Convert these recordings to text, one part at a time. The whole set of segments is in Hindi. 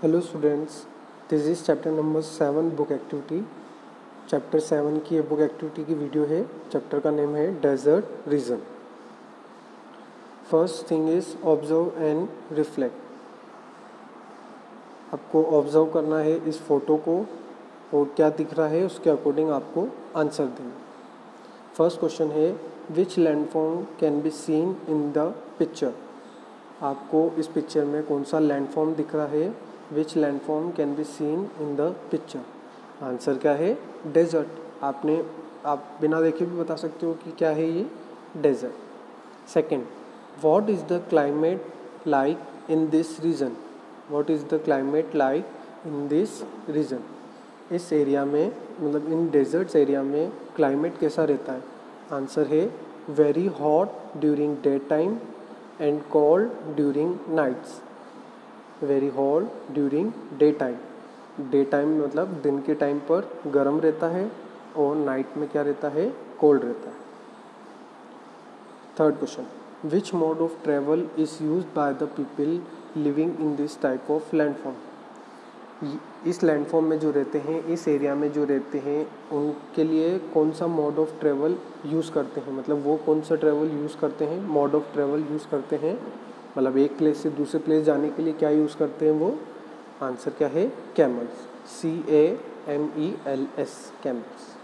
Hello students, this is chapter number 7 book activity. Chapter 7 की ये बुक एक्टिविटी की वीडियो है। चैप्टर का नेम है desert region. First thing is observe and reflect. आपको ऑब्जर्व करना है इस फोटो को और क्या दिख रहा है उसके अकॉर्डिंग आपको आंसर देना। फर्स्ट क्वेश्चन है which landform can be seen in the picture. आपको इस पिक्चर में कौन सा लैंडफॉर्म दिख रहा है। Which landform can be seen in the picture. Answer क्या है? डेजर्ट। आप बिना देखे भी बता सकते हो कि क्या है ये desert. Second, what is the climate like in this region. What is the climate like in this region. इस एरिया में मतलब इन डेजर्ट्स एरिया में क्लाइमेट कैसा रहता है। आंसर है very hot during day time and cold during nights. Very hot during day time. Day time मतलब दिन के टाइम पर गर्म रहता है और नाइट में क्या रहता है? कोल्ड रहता है। Third question, which mode of travel is used by the people living in this type of landform. इस लैंडफॉर्म में जो रहते हैं, इस एरिया में जो रहते हैं, उनके लिए कौन सा मोड ऑफ ट्रेवल यूज़ करते हैं। मतलब वो कौन सा ट्रेवल यूज़ करते हैं, मोड ऑफ ट्रेवल यूज़ करते हैं। मतलब एक प्लेस से दूसरे प्लेस जाने के लिए क्या यूज़ करते हैं वो। आंसर क्या है? Camels. CAMELS, camels.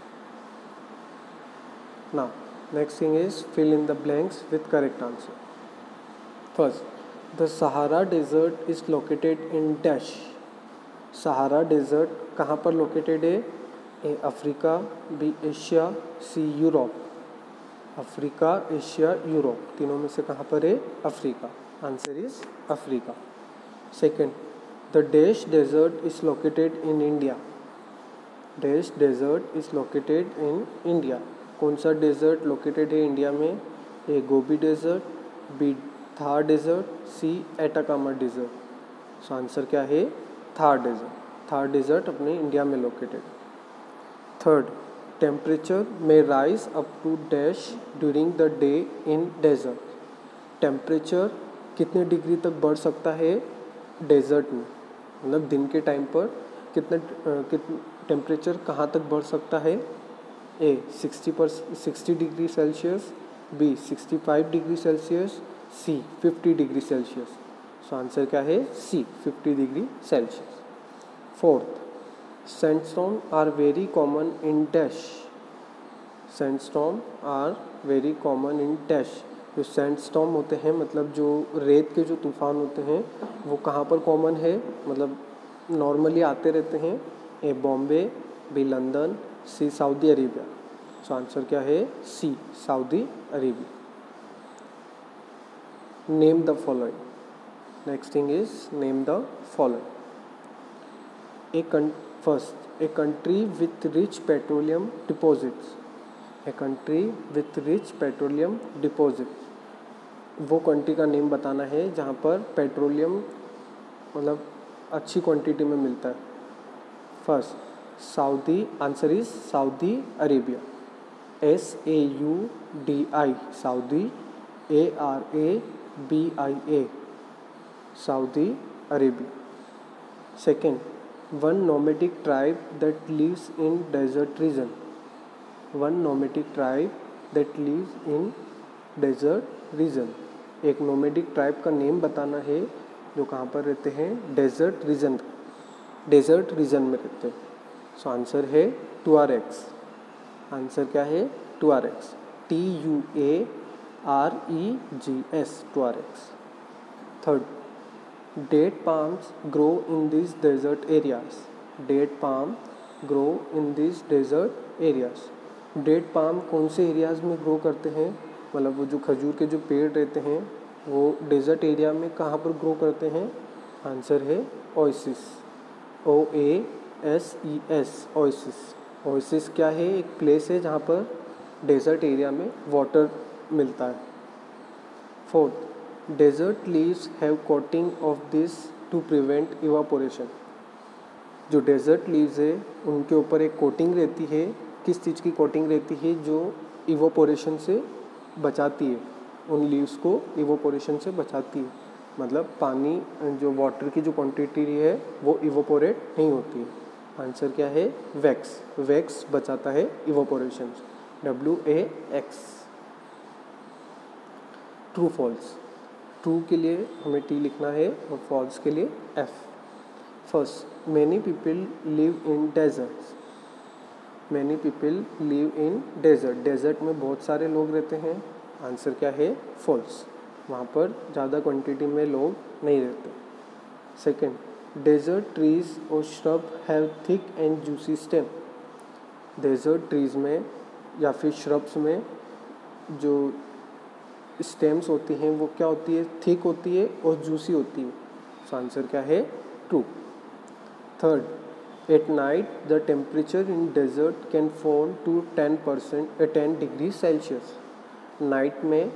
Now next thing is fill in the blanks with correct answer. First, the Sahara desert is located in dash. Sahara desert कहाँ पर लोकेटेड है? A Africa, B Asia, C Europe. Africa, Asia, Europe, तीनों में से कहाँ पर है? Africa. Answer is Africa. Second, the dash desert is located in India. Dash desert is located in India. कौन सा डेजर्ट लोकेटेड है इंडिया में? A Gobi desert, B Thar desert, C Atacama desert. So answer क्या है? थार डेजर्ट। थार डेजर्ट अपने इंडिया में लोकेटेड। थर्ड, टेम्परेचर में rise up to dash during the day in desert. Temperature कितने डिग्री तक बढ़ सकता है डेजर्ट में। मतलब दिन के टाइम पर कितने टेम्परेचर कहाँ तक बढ़ सकता है? A 60 degree Celsius, B 65 degree Celsius, C 50 degree Celsius. So answer क्या है? C 50 degree Celsius. Fourth, sandstorm are very common in dash. Sandstorm are very common in dash. जो सैंडस्टॉर्म होते हैं मतलब जो रेत के जो तूफान होते हैं वो कहाँ पर कॉमन है, मतलब नॉर्मली आते रहते हैं। A Bombay, B London, C Saudi Arabia. So answer क्या है? C Saudi Arabia. Name the following. Next thing is name the following. First, a country with rich petroleum deposits. A country with rich petroleum deposit. वो कंट्री का नेम बताना है जहाँ पर पेट्रोलियम मतलब अच्छी क्वांटिटी में मिलता है। First, Saudi. Answer is Saudi Arabia. SAUDI, Saudi. ARABIA, Saudi Arabia. Second, one nomadic tribe that lives in desert region. One nomadic tribe that lives in desert region. एक नोमैडिक ट्राइब का नेम बताना है जो कहाँ पर रहते हैं? Desert region. डेजर्ट रीजन में रहते हैं। सो आंसर है टुआरेग्स। आंसर क्या है? Tuaregs. TUAREGS, Tuaregs. Third, date palms grow in these desert areas. Date palm grow in these desert areas. Date palm कौन से एरियाज़ में ग्रो करते हैं? मतलब वो जो खजूर के जो पेड़ रहते हैं वो डेजर्ट एरिया में कहाँ पर ग्रो करते हैं? आंसर है ओएसिस। OASES, oasis. ओएसिस क्या है? एक प्लेस है जहाँ पर डेजर्ट एरिया में वाटर मिलता है। Fourth, desert leaves have coating of this to prevent evaporation. जो डेजर्ट लीव्स है उनके ऊपर एक कोटिंग रहती है। किस चीज़ की कोटिंग रहती है? जो इवापोरेशन से बचाती है, उन लीव्स को इवापोरेशन से बचाती है। मतलब पानी जो वाटर की जो क्वांटिटी है वो इवोपोरेट नहीं होती है। आंसर क्या है? वैक्स। वैक्स बचाता है evaporation. WAX। True false. True के लिए हमें T लिखना है और फॉल्स के लिए F। First, many people live in deserts. Many people live in desert. Desert में बहुत सारे लोग रहते हैं। आंसर क्या है? फॉल्स। वहाँ पर ज़्यादा क्वांटिटी में लोग नहीं रहते। सेकंड, डेजर्ट ट्रीज और shrub have thick and juicy stem. Desert trees में या फिर श्रब्स में जो स्टेम्स होती हैं वो क्या होती है? थिक होती है और जूसी होती है। सो आंसर क्या है? True. Third, at night the temperature in desert can fall to 10 degree celsius. Night में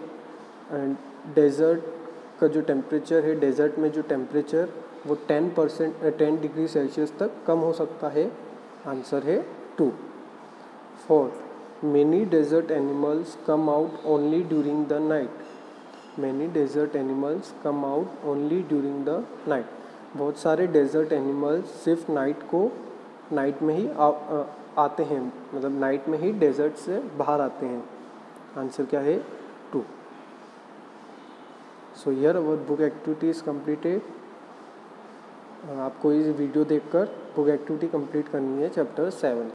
डेजर्ट का जो टेम्परेचर है, डेजर्ट में जो टेम्परेचर वो 10 डिग्री सेल्सियस तक कम हो सकता है। आंसर है 2। Fourth, many desert animals come out only during the night. Many desert animals come out only during the night. बहुत सारे डेजर्ट एनिमल्स सिर्फ नाइट में ही आते हैं, मतलब नाइट में ही डेजर्ट से बाहर आते हैं। आंसर क्या है? 2। So here our book activity is completed. आपको इस वीडियो देखकर बुक एक्टिविटी कंप्लीट करनी है चैप्टर 7।